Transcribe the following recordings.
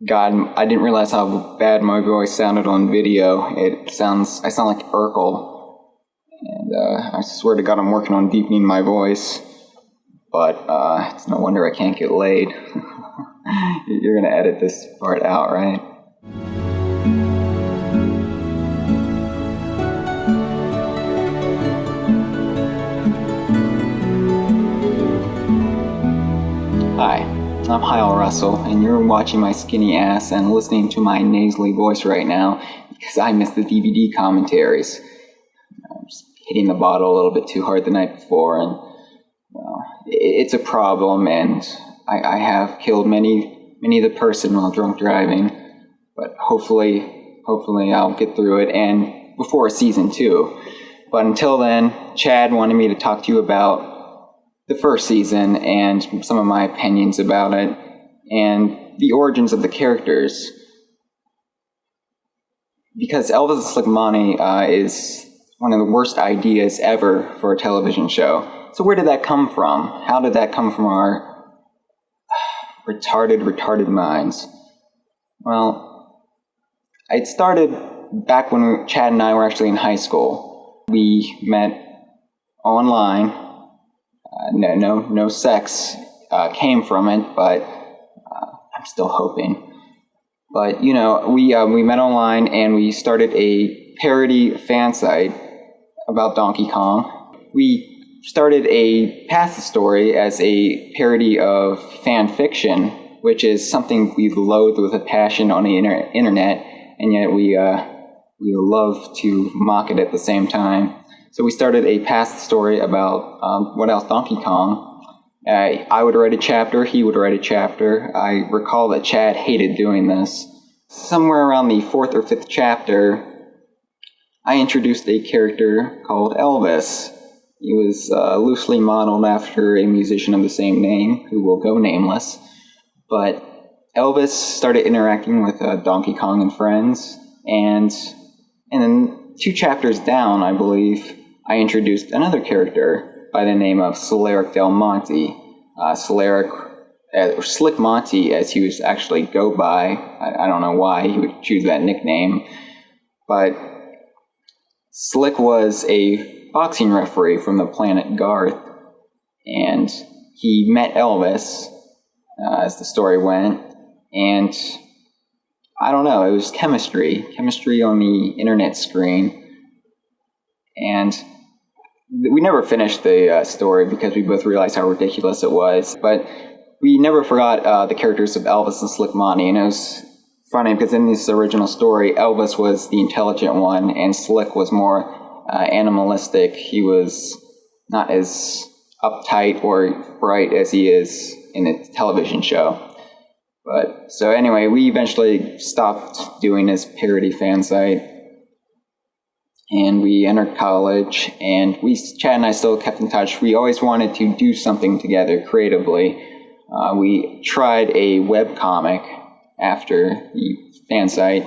God, I didn't realize how bad my voice sounded on video. I sound like Urkel. And I swear to God, I'm working on deepening my voice. But it's no wonder I can't get laid. You're going to edit this part out, right? Hi, I'm Hyle Russell, and you're watching my skinny ass and listening to my nasally voice right now because I missed the DVD commentaries. I'm just hitting the bottle a little bit too hard the night before, and well, it's a problem, and I have killed many the person while drunk driving, but hopefully I'll get through it, and before season 2. But until then, Chad wanted me to talk to you about the first season and some of my opinions about it and the origins of the characters. Because Elvis and Slick Monty is one of the worst ideas ever for a television show. So where did that come from? How did that come from our retarded minds? Well, it started back when Chad and I were actually in high school. We met online. No sex came from it, but I'm still hoping. But, you know, we met online and we started a parody fan site about Donkey Kong. We started a Pass the Story as a parody of fan fiction, which is something we loathe with a passion on the internet, and yet we love to mock it at the same time. So we started a Pass the Story about, what else, Donkey Kong. I would write a chapter, he would write a chapter. I recall that Chad hated doing this. Somewhere around the 4th or 5th chapter, I introduced a character called Elvis. He was loosely modeled after a musician of the same name, who will go nameless. But Elvis started interacting with Donkey Kong and friends, and then 2 chapters down, I believe, I introduced another character by the name of Solaric Del Monte. Slick Monty, as he was actually go by. I don't know why he would choose that nickname. But Slick was a boxing referee from the planet Garth, and he met Elvis, as the story went, and I don't know, it was chemistry on the internet screen, and we never finished the story because we both realized how ridiculous it was, but we never forgot the characters of Elvis and Slick Monty, and it was funny because in this original story, Elvis was the intelligent one, and Slick was more animalistic. He was not as uptight or bright as he is in the television show. But so anyway, we eventually stopped doing this parody fan site, and we entered college, and Chad and I still kept in touch. We always wanted to do something together creatively. We tried a webcomic after the fan site.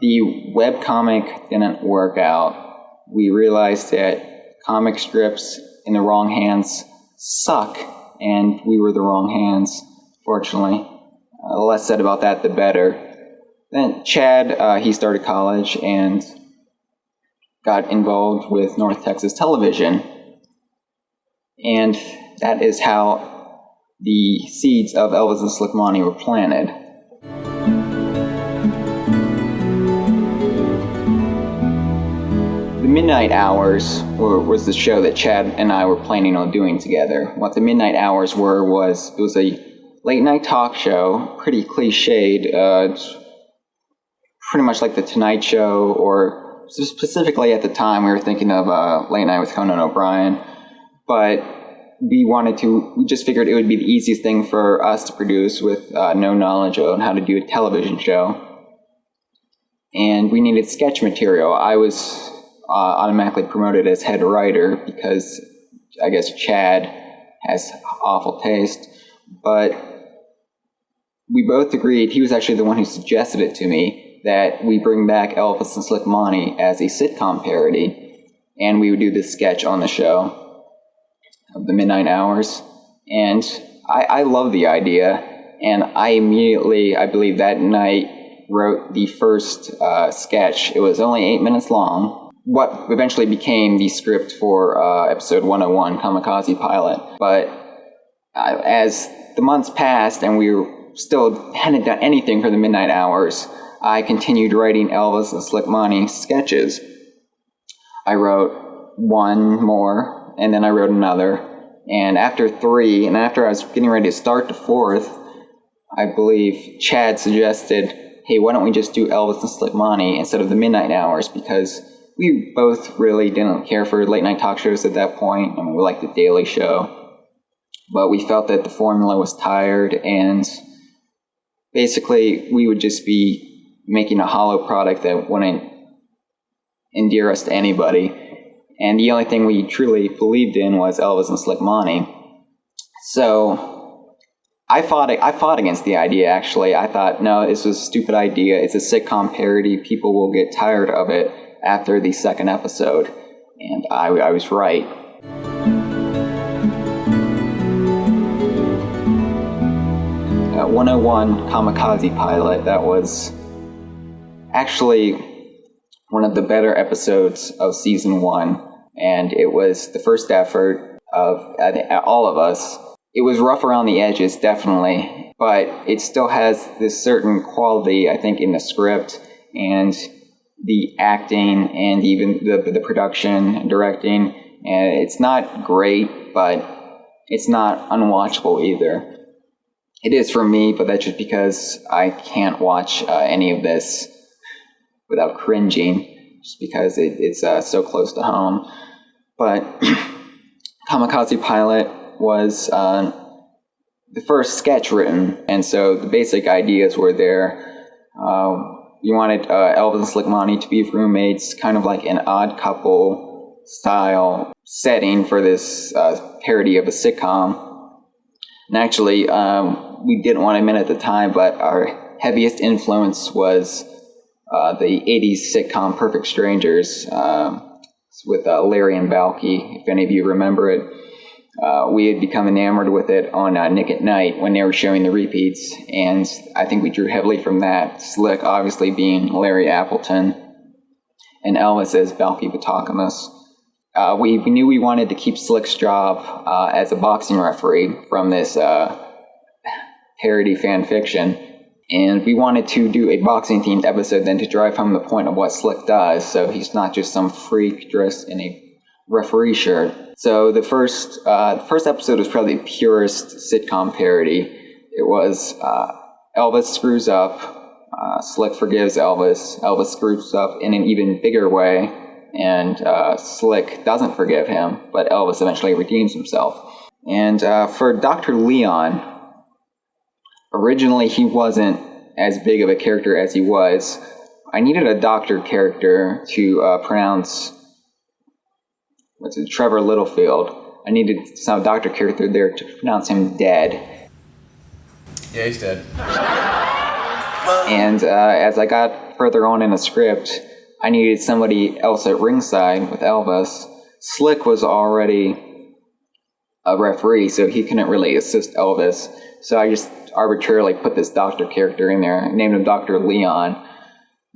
The webcomic didn't work out. We realized that comic strips in the wrong hands suck, and we were the wrong hands, fortunately. The less said about that, the better. Then Chad, he started college and got involved with North Texas Television. And that is how the seeds of Elvis and Slick Monty were planted. The Midnight Hours was the show that Chad and I were planning on doing together. What the Midnight Hours was it was a late night talk show, pretty cliched, pretty much like The Tonight Show, or specifically at the time we were thinking of Late Night with Conan O'Brien, but we just figured it would be the easiest thing for us to produce with no knowledge on how to do a television show. And we needed sketch material. I was automatically promoted as head writer because I guess Chad has awful taste, but we both agreed, he was actually the one who suggested it to me, that we bring back Elvis and Slick Monty as a sitcom parody, and we would do this sketch on the show of the Midnight Hours. And I love the idea, And I immediately, I believe that night, wrote the first sketch. It was only 8 minutes long. What eventually became the script for episode 101, Kamikaze Pilot. But as the months passed and we still hadn't done anything for the midnight hours, I continued writing Elvis and Slick Monty sketches. I wrote one more, and then I wrote another. And after 3, and after I was getting ready to start the 4th, I believe Chad suggested, hey, why don't we just do Elvis and Slick Monty instead of the midnight hours, because we both really didn't care for late night talk shows at that point. I mean, we liked The Daily Show, but we felt that the formula was tired, and basically we would just be making a hollow product that wouldn't endear us to anybody. And the only thing we truly believed in was Elvis and Slick Monty. So I fought against the idea, actually. I thought, no, this was a stupid idea. It's a sitcom parody. People will get tired of it after the 2nd episode. And I was right. At 101 Kamikaze Pilot, that was actually one of the better episodes of season 1. And it was the first effort of all of us. It was rough around the edges, definitely, but it still has this certain quality, I think, in the script and the acting and even the production and directing. And it's not great, but it's not unwatchable either. It is for me, but that's just because I can't watch any of this without cringing, just because it's so close to home. But Kamikaze Pilot was the first sketch written, and so the basic ideas were there. You wanted Elvis and Slick Monty to be roommates, kind of like an Odd Couple style setting for this parody of a sitcom. And actually, we didn't want to admit at the time, but our heaviest influence was the 80s sitcom Perfect Strangers with Larry and Balky, if any of you remember it. We had become enamored with it on Nick at Night when they were showing the repeats, and I think we drew heavily from that. Slick obviously being Larry Appleton, and Elvis as Balky Batacamus. We knew we wanted to keep Slick's job as a boxing referee from this parody fan fiction, and we wanted to do a boxing-themed episode then to drive home the point of what Slick does, so he's not just some freak dressed in a referee shirt. So the first episode was probably the purest sitcom parody. It was Elvis screws up, Slick forgives Elvis, Elvis screws up in an even bigger way, and Slick doesn't forgive him, but Elvis eventually redeems himself. And for Dr. Leon, originally he wasn't as big of a character as he was. I needed a doctor character to pronounce Trevor Littlefield. I needed some doctor character there to pronounce him dead. Yeah, he's dead. And as I got further on in the script, I needed somebody else at ringside with Elvis. Slick was already a referee, so he couldn't really assist Elvis. So I just arbitrarily put this doctor character in there, named him Dr. Leon.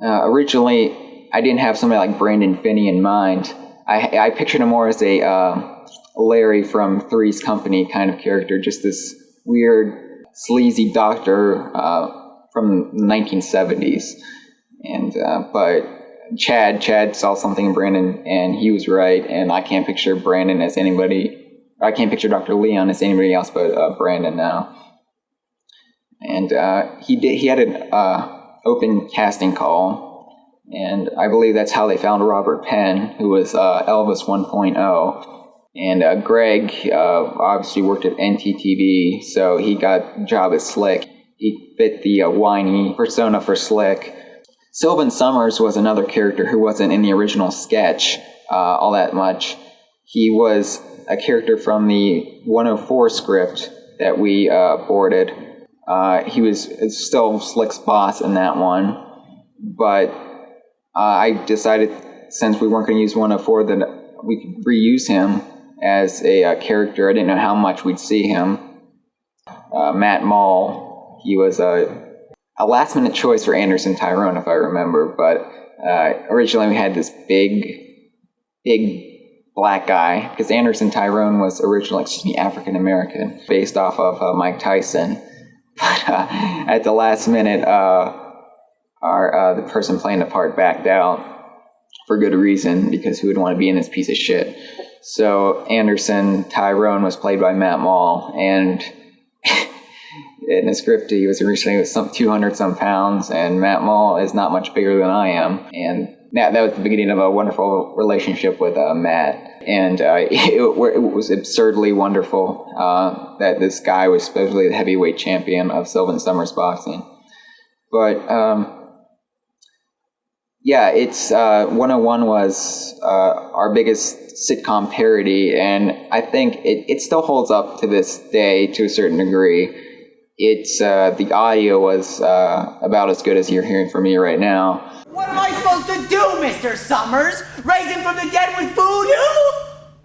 Originally, I didn't have somebody like Brandon Finney in mind. I pictured him more as a Larry from Three's Company kind of character, just this weird, sleazy doctor from the 1970s. And but Chad saw something in Brandon, and he was right. And I can't picture Brandon as anybody. I can't picture Dr. Leon as anybody else but Brandon now. And he had an open casting call. And I believe that's how they found Robert Penn, who was Elvis 1.0. And Greg obviously worked at NTTV, so he got a job as Slick. He fit the whiny persona for Slick. Sylvan Summers was another character who wasn't in the original sketch all that much. He was a character from the 104 script that we boarded. He was still Slick's boss in that one, but I decided, since we weren't going to use 104, that we could reuse him as a character. I didn't know how much we'd see him. Matt Mall, he was a last-minute choice for Anderson Tyrone, if I remember. But originally we had this big black guy, because Anderson Tyrone was originally, African-American, based off of Mike Tyson. But at the last minute, the person playing the part backed out for good reason, because who would want to be in this piece of shit? So Anderson Tyrone was played by Matt Mall, and in the script he was originally some 200-some pounds, and Matt Mall is not much bigger than I am, and that was the beginning of a wonderful relationship with Matt, and it was absurdly wonderful that this guy was supposedly the heavyweight champion of Sylvan Summers boxing. But yeah, it's 101 was our biggest sitcom parody, and I think it still holds up to this day to a certain degree. It's the audio was about as good as you're hearing from me right now. What am I supposed to do, Mr. Summers? Raise him from the dead with voodoo?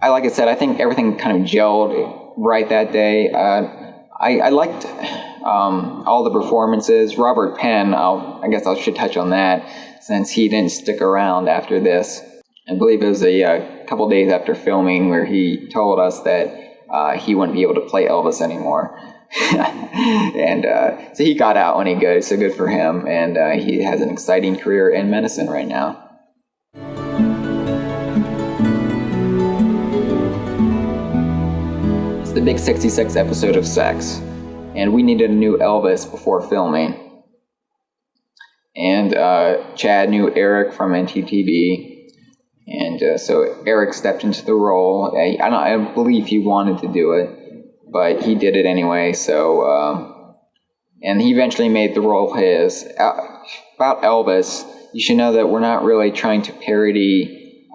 Like I said, I think everything kind of gelled right that day. I liked all the performances. Robert Penn, I guess I should touch on that, since he didn't stick around after this. I believe it was a couple days after filming where he told us that he wouldn't be able to play Elvis anymore. And so he got out when he goes, so good for him. And he has an exciting career in medicine right now. It's the big 66 episode of Sex, and we needed a new Elvis before filming. And Chad knew Eric from NTTV, and so Eric stepped into the role. I believe he wanted to do it, but he did it anyway. So, and he eventually made the role his. About Elvis, you should know that we're not really trying to parody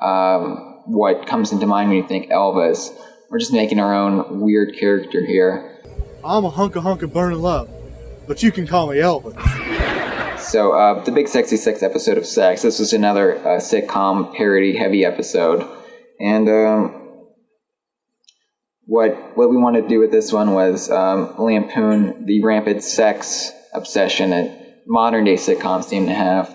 what comes into mind when you think Elvis. We're just making our own weird character here. I'm a hunk of burning love, but you can call me Elvis. So, the big 66 episode of Sex, this was another sitcom parody-heavy episode. And what we wanted to do with this one was lampoon the rampant sex obsession that modern-day sitcoms seem to have,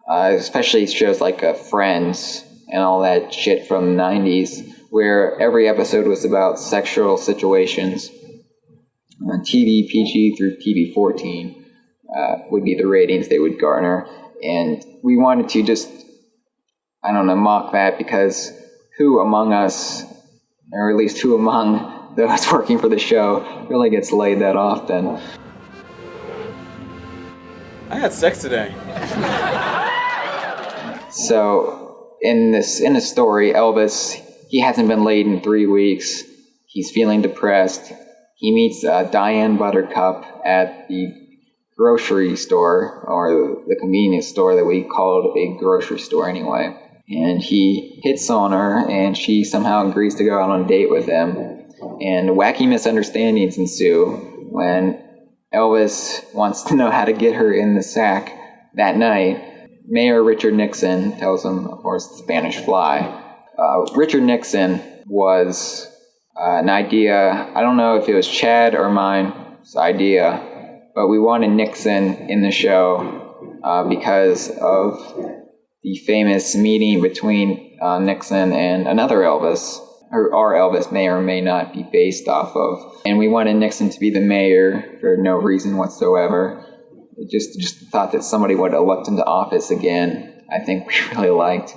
especially shows like Friends and all that shit from the 90s, where every episode was about sexual situations. TV PG through TV 14. Would be the ratings they would garner. And we wanted to just, mock that, because who among us, or at least who among those working for the show, really gets laid that often? I had sex today. So, in the story, Elvis, he hasn't been laid in 3 weeks. He's feeling depressed. He meets Diane Buttercup at the grocery store, or the convenience store that we called a grocery store anyway. And he hits on her, and she somehow agrees to go out on a date with him. And wacky misunderstandings ensue when Elvis wants to know how to get her in the sack that night. Mayor Richard Nixon tells him, of course, the Spanish Fly. Richard Nixon was an idea, I don't know if it was Chad or mine's idea, but we wanted Nixon in the show because of the famous meeting between Nixon and another Elvis, or our Elvis may or may not be based off of. And we wanted Nixon to be the mayor for no reason whatsoever. Just the thought that somebody would elect him to office again, I think we really liked.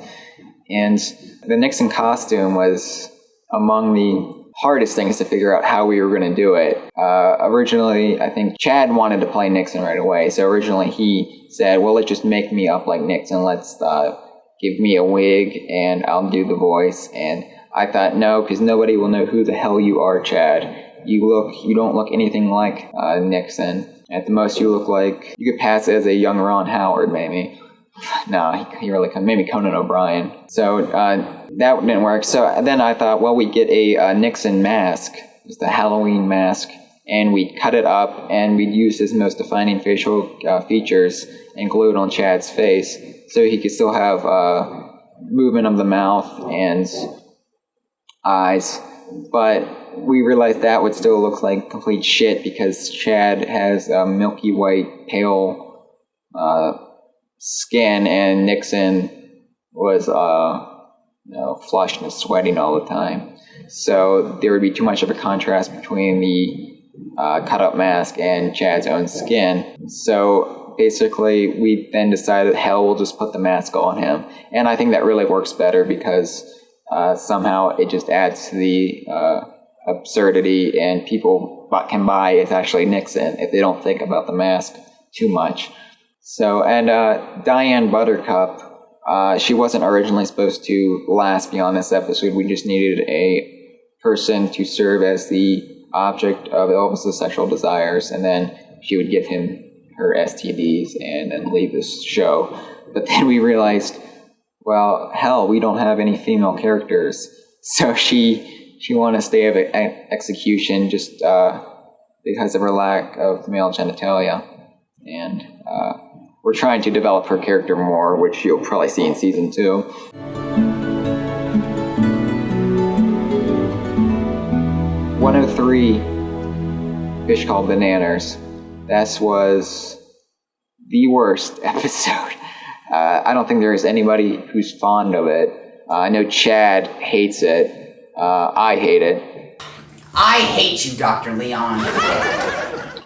And the Nixon costume was among the hardest things to figure out how we were going to do it. Originally, I think Chad wanted to play Nixon right away. So originally he said, well, let's just make me up like Nixon. Let's give me a wig and I'll do the voice. And I thought, no, because nobody will know who the hell you are, Chad. You don't look anything like Nixon. At the most, you look like, you could pass as a young Ron Howard, maybe. No, he really couldn't. Maybe Conan O'Brien. So that didn't work. So then I thought, well, we get a Nixon mask, just a Halloween mask, and we'd cut it up, and we'd use his most defining facial features and glue it on Chad's face, so he could still have movement of the mouth and eyes. But we realized that would still look like complete shit because Chad has a milky white, pale skin, and Nixon was flushed and sweating all the time. So there would be too much of a contrast between the cut-up mask and Chad's own skin. So basically, we then decided, hell, we'll just put the mask on him. And I think that really works better because somehow it just adds to the absurdity, and people can buy it's actually Nixon if they don't think about the mask too much. So, and Diane Buttercup, she wasn't originally supposed to last beyond this episode. We just needed a person to serve as the object of Elvis's sexual desires, and then she would give him her STDs and then leave this show. But then we realized, well, hell, we don't have any female characters. So she wanted to stay at execution just because of her lack of male genitalia. And we're trying to develop her character more, which you'll probably see in season 2. "103 Fish Called Bananas." That was the worst episode. I don't think there is anybody who's fond of it. I know Chad hates it. I hate it. I hate you, Dr. Leon.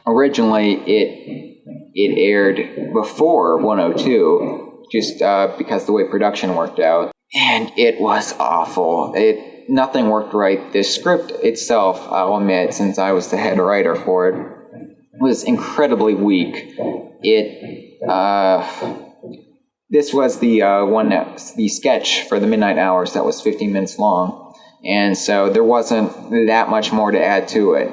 Originally, it aired before 102, just because the way production worked out, and it was awful. Nothing worked right. The script itself, I'll admit, since I was the head writer for it, was incredibly weak. This was the sketch for the Midnight Hours that was 15 minutes long, and so there wasn't that much more to add to it.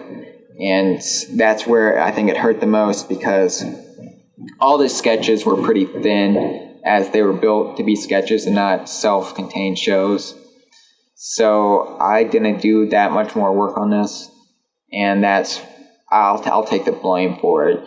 And that's where I think it hurt the most, because all the sketches were pretty thin, as they were built to be sketches and not self-contained shows. So I didn't do that much more work on this, and I'll take the blame for it.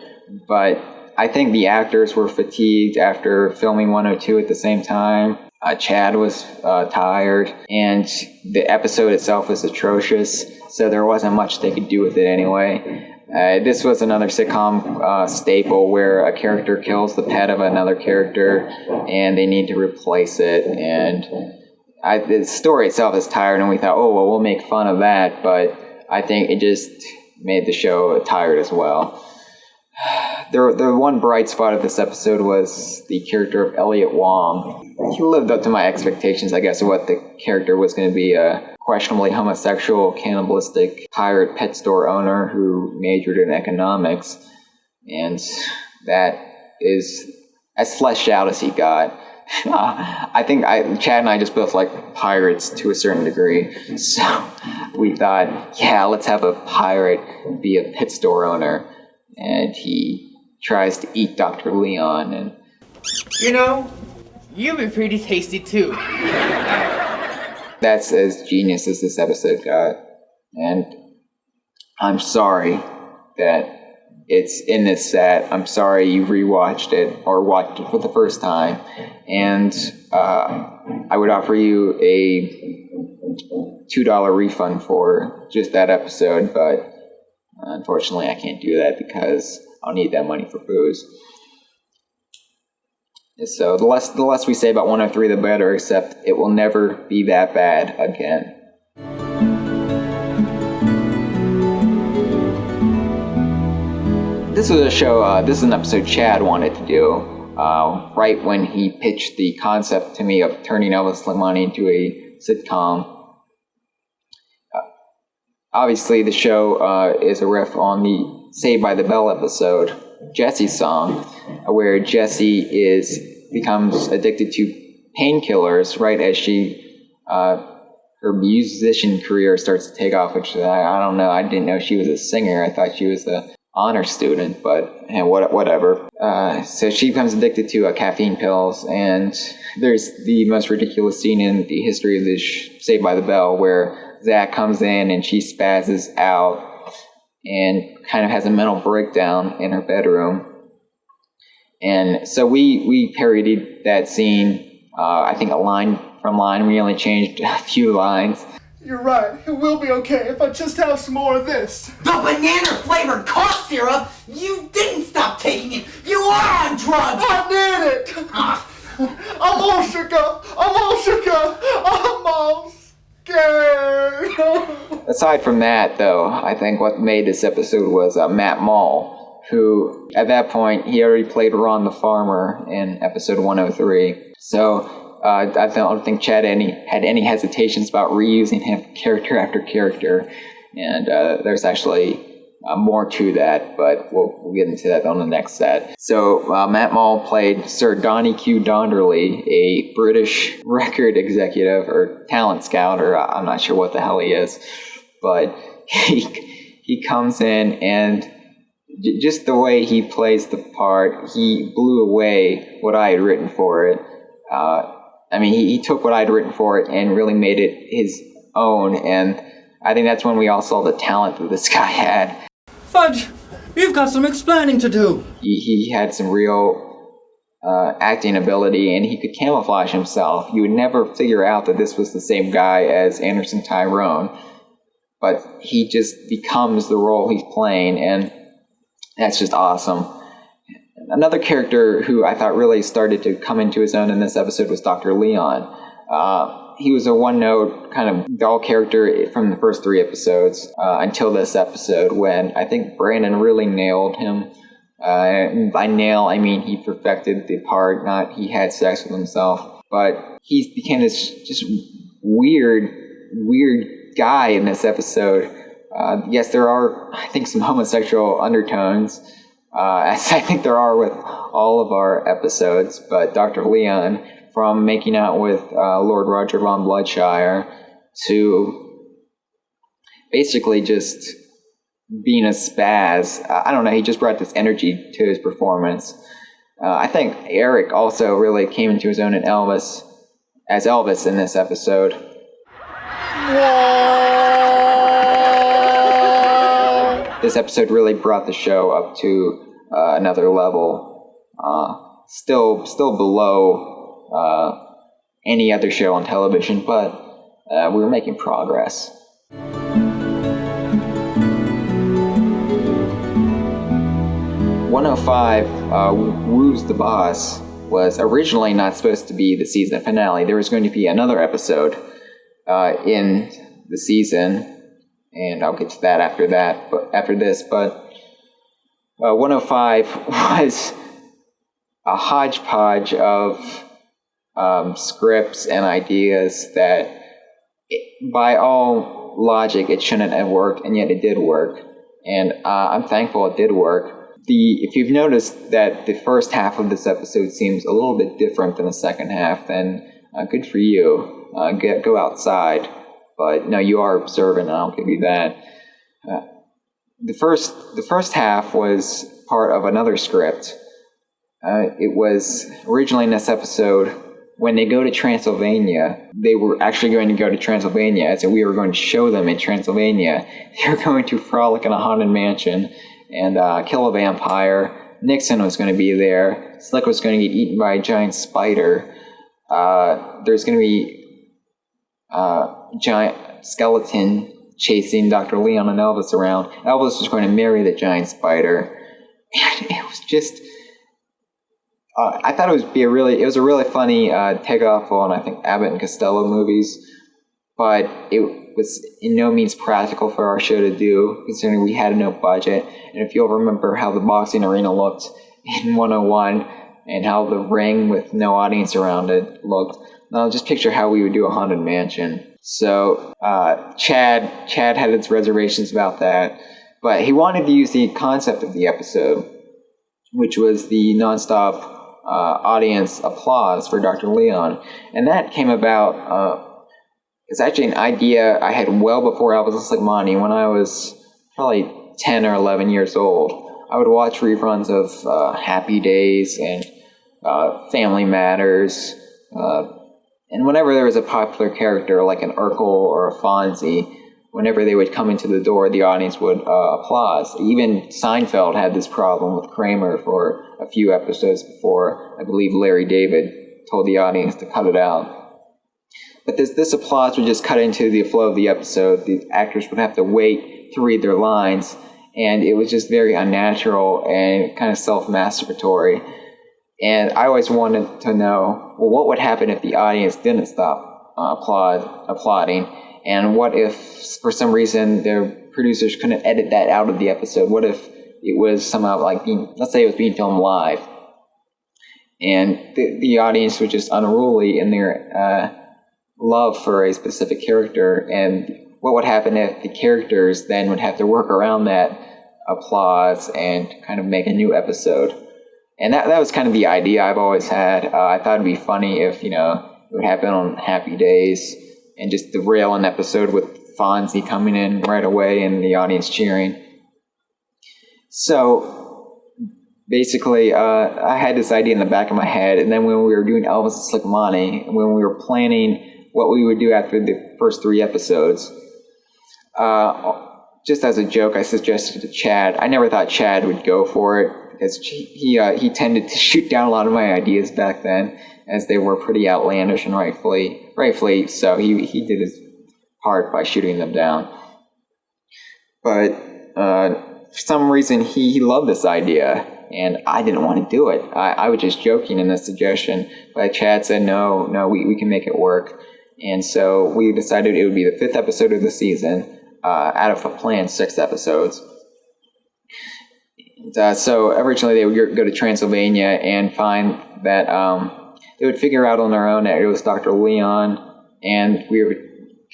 But I think the actors were fatigued after filming 102 at the same time. Chad was tired, and the episode itself was atrocious, so there wasn't much they could do with it anyway. This was another sitcom staple where a character kills the pet of another character, and they need to replace it. And the story itself is tired, and we thought, oh, well, we'll make fun of that, but I think it just made the show tired as well. The one bright spot of this episode was the character of Elliot Wong. He lived up to my expectations, I guess, of what the character was going to be: a questionably homosexual, cannibalistic pirate pet store owner who majored in economics. And that is as fleshed out as he got. I think Chad and I just both like pirates to a certain degree, so we thought, yeah, let's have a pirate be a pet store owner, and he tries to eat Dr. Leon. And you'd be pretty tasty too. That's as genius as this episode got, and I'm sorry that it's in this set. I'm sorry you rewatched it or watched it for the first time, and I would offer you a $2 refund for just that episode, but unfortunately I can't do that because I'll need that money for booze. So the less we say about 103, the better, except it will never be that bad again. This was a show, this is an episode Chad wanted to do, right when he pitched the concept to me of turning Elvis Limani into a sitcom. Obviously, the show is a riff on the Saved by the Bell episode, Jesse's song, where Jesse becomes addicted to painkillers right as her musician career starts to take off, which I don't know. I didn't know she was a singer. I thought she was a honor student, but whatever. So she becomes addicted to caffeine pills, and there's the most ridiculous scene in the history of this Saved by the Bell where Zach comes in and she spazzes out and kind of has a mental breakdown in her bedroom. And so we parodied that scene, I think a line from line. We only changed a few lines. You're right. It will be okay if I just have some more of this. The banana-flavored cough syrup? You didn't stop taking it. You are on drugs. I need it. I'm all shook up. I'm all scared. Aside from that, though, I think what made this episode was Matt Mall, who, at that point, he already played Ron the Farmer in episode 103. So, I don't think Chad had any hesitations about reusing him character after character. And there's actually more to that, but we'll get into that on the next set. So Matt Mall played Sir Donnie Q. Donderley, a British record executive or talent scout, or I'm not sure what the hell he is, but he comes in and just the way he plays the part, he blew away what I had written for it. I mean, he took what I'd written for it and really made it his own, and I think that's when we all saw the talent that this guy had. Fudge! You've got some explaining to do! He had some real acting ability, and he could camouflage himself. You would never figure out that this was the same guy as Anderson Tyrone, but he just becomes the role he's playing, and that's just awesome. Another character who I thought really started to come into his own in this episode was Dr. Leon. He was a one-note kind of dull character from the first 3 episodes until this episode when I think Brandon really nailed him. By nail, I mean he perfected the part, not he had sex with himself. But he became this just weird guy in this episode. Yes, there are, I think, some homosexual undertones, as I think there are with all of our episodes, but Dr. Leon, from making out with Lord Roger von Bloodshire to basically just being a spaz, I don't know, he just brought this energy to his performance. I think Eric also really came into his own as Elvis in this episode. This episode really brought the show up to another level. Still below any other show on television, but we were making progress. "105 Woo's the Boss" was originally not supposed to be the season finale. There was going to be another episode in the season, and I'll get to that after this. But 105 was a hodgepodge of scripts and ideas that, by all logic, it shouldn't have worked, and yet it did work. And I'm thankful it did work. If you've noticed that the first half of this episode seems a little bit different than the second half, then good for you. Go outside. But no, you are observant, and I'll give you that. The first half was part of another script. It was originally in this episode, when they go to Transylvania, they were actually going to go to Transylvania, as in we were going to show them in Transylvania. They were going to frolic in a haunted mansion and kill a vampire. Nixon was going to be there. Slick was going to get eaten by a giant spider. There's going to be a giant skeleton chasing Dr. Leon and Elvis around. Elvis was going to marry the giant spider. And it was just... I thought it was a really funny takeoff on, I think, Abbott and Costello movies, but it was in no means practical for our show to do, considering we had no budget. And if you'll remember how the boxing arena looked in 101 and how the ring with no audience around it looked, now just picture how we would do a haunted mansion. So Chad had his reservations about that, but he wanted to use the concept of the episode, which was the nonstop audience applause for Dr. Leon. And that came about, it's actually an idea I had well before Elvis and Monty. When I was probably 10 or 11 years old, I would watch reruns of Happy Days and Family Matters, and whenever there was a popular character like an Urkel or a Fonzie, whenever they would come into the door, the audience would applause. Even Seinfeld had this problem with Kramer for a few episodes before I believe Larry David told the audience to cut it out. But this applause would just cut into the flow of the episode. The actors would have to wait to read their lines, and it was just very unnatural and kind of self-masturbatory. And I always wanted to know, well, what would happen if the audience didn't stop applauding? And what if, for some reason, the producers couldn't edit that out of the episode? What if it was somehow let's say it was being filmed live, and the audience was just unruly in their love for a specific character, and what would happen if the characters then would have to work around that applause and kind of make a new episode? And that was kind of the idea I've always had. I thought it'd be funny if, it would happen on Happy Days and just derail an episode with Fonzie coming in right away and the audience cheering. So basically, I had this idea in the back of my head, and then when we were doing Elvis and Slick Monty, when we were planning what we would do after the first 3 episodes, just as a joke, I suggested to Chad. I never thought Chad would go for it, because he tended to shoot down a lot of my ideas back then, as they were pretty outlandish, and rightfully so. He did his part by shooting them down. But for some reason, he loved this idea, and I didn't want to do it. I was just joking in this suggestion, but Chad said, no, we can make it work. And so we decided it would be the 5th episode of the season, out of a planned 6 episodes. So originally they would go to Transylvania and find that they would figure out on their own that it was Dr. Leon, and we would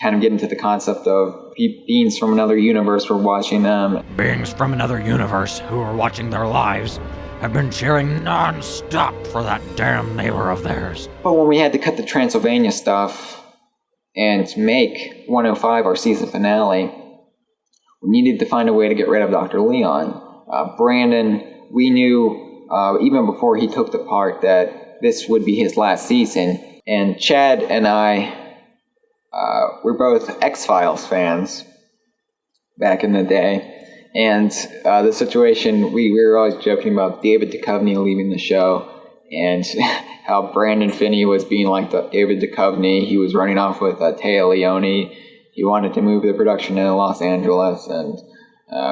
kind of get into the concept of beings from another universe were watching them. Beings from another universe who are watching their lives have been cheering non-stop for that damn neighbor of theirs. But when we had to cut the Transylvania stuff and make 105 our season finale, we needed to find a way to get rid of Dr. Leon. Brandon, we knew even before he took the part that this would be his last season. And Chad and I were both X-Files fans back in the day. And the situation, we were always joking about David Duchovny leaving the show, and how Brandon Finney was being like the David Duchovny. He was running off with Taya Leone. He wanted to move the production to Los Angeles, and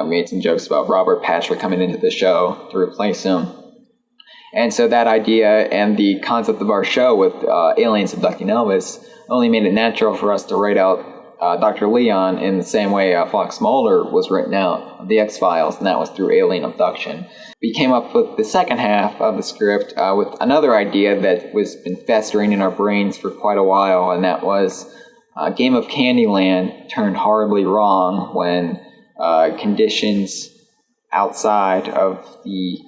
made some jokes about Robert Patrick coming into the show to replace him. And so that idea and the concept of our show with aliens abducting Elvis only made it natural for us to write out Dr. Leon in the same way Fox Mulder was written out of the X-Files, and that was through alien abduction. We came up with the second half of the script with another idea that was been festering in our brains for quite a while, and that was Game of Candyland turned horribly wrong when conditions outside of the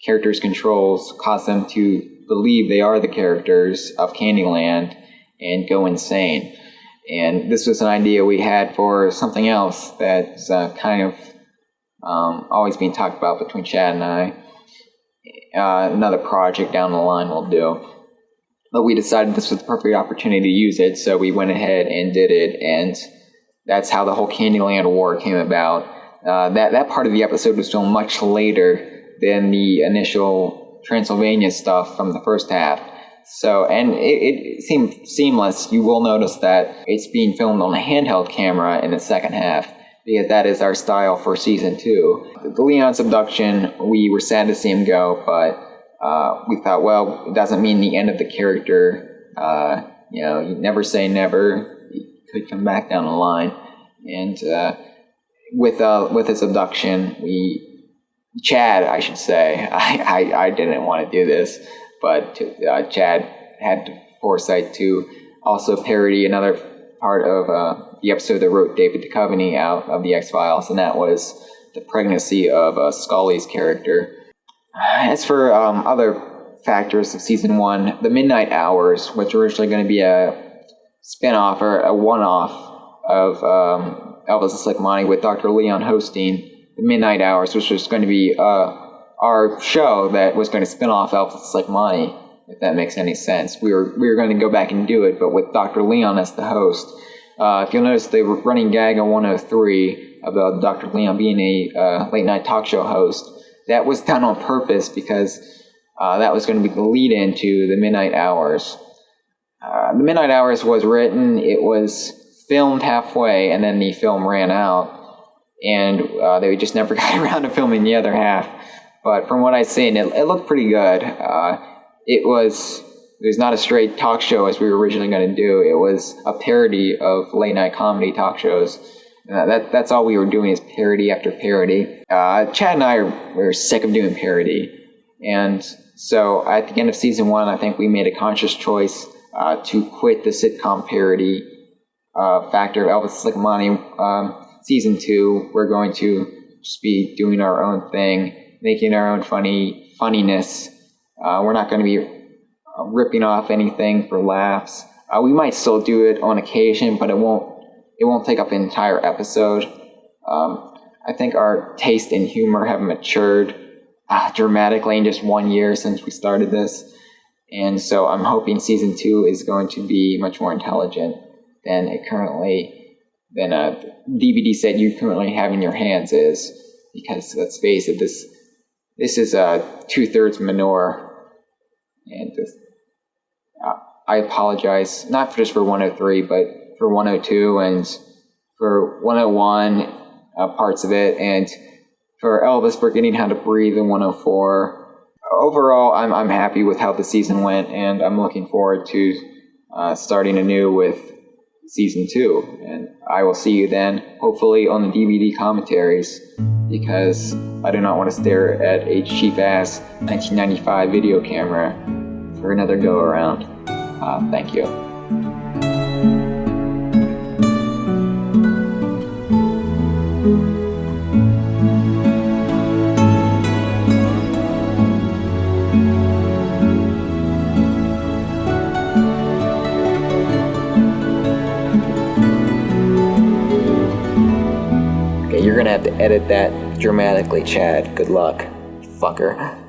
characters' controls cause them to believe they are the characters of Candyland and go insane. And this was an idea we had for something else that's kind of always being talked about between Chad and I. Another project down the line we'll do. But we decided this was the perfect opportunity to use it, so we went ahead and did it, and that's how the whole Candyland War came about. That part of the episode was filmed much later than the initial Transylvania stuff from the first half. So, and it seemed seamless. You will notice that it's being filmed on a handheld camera in the second half, because that is our style for season 2. The Leon's abduction, we were sad to see him go, but we thought, well, it doesn't mean the end of the character. You never say never. He could come back down the line. And with his abduction, Chad, I should say, I didn't want to do this, but Chad had the foresight to also parody another part of the episode that wrote David Duchovny out of the X-Files, and that was the pregnancy of Scully's character. As for other factors of season 1, the Midnight Hours, which were originally going to be a spin-off or a one-off of Elvis and Slick Monty with Dr. Leon hosting the Midnight Hours, which was going to be our show that was going to spin off Elvis and Slick Monty, if that makes any sense. We were going to go back and do it, but with Dr. Leon as the host. If you'll notice, the running gag on 103 about Dr. Leon being a late-night talk show host, that was done on purpose because that was going to be the lead-in to the Midnight Hours. The Midnight Hours was written, it was filmed halfway, and then the film ran out, and they just never got around to filming the other half. But from what I've seen, it looked pretty good. It was not a straight talk show as we were originally going to do. It was a parody of late night comedy talk shows. That's all we were doing, is parody after parody. Chad and I were sick of doing parody. And so at the end of season 1, I think we made a conscious choice to quit the sitcom parody factor of Elvis Slick season 2, we're going to just be doing our own thing, making our own funniness. We're not going to be ripping off anything for laughs. We might still do it on occasion, but it won't take up an entire episode. I think our taste in humor have matured dramatically in just 1 year since we started this. And so I'm hoping season 2 is going to be much more intelligent than a DVD set you currently have in your hands is. Because let's face it, this is 2/3 manure. And I apologize, not just for 103, but for 102 and for 101 parts of it, and for Elvis forgetting how to breathe in 104. Overall, I'm happy with how the season went, and I'm looking forward to starting anew with season 2. And I will see you then, hopefully on the DVD commentaries, because I do not want to stare at a cheap-ass 1995 video camera for another go-around. Thank you. Okay, you're gonna have to edit that dramatically, Chad. Good luck, fucker.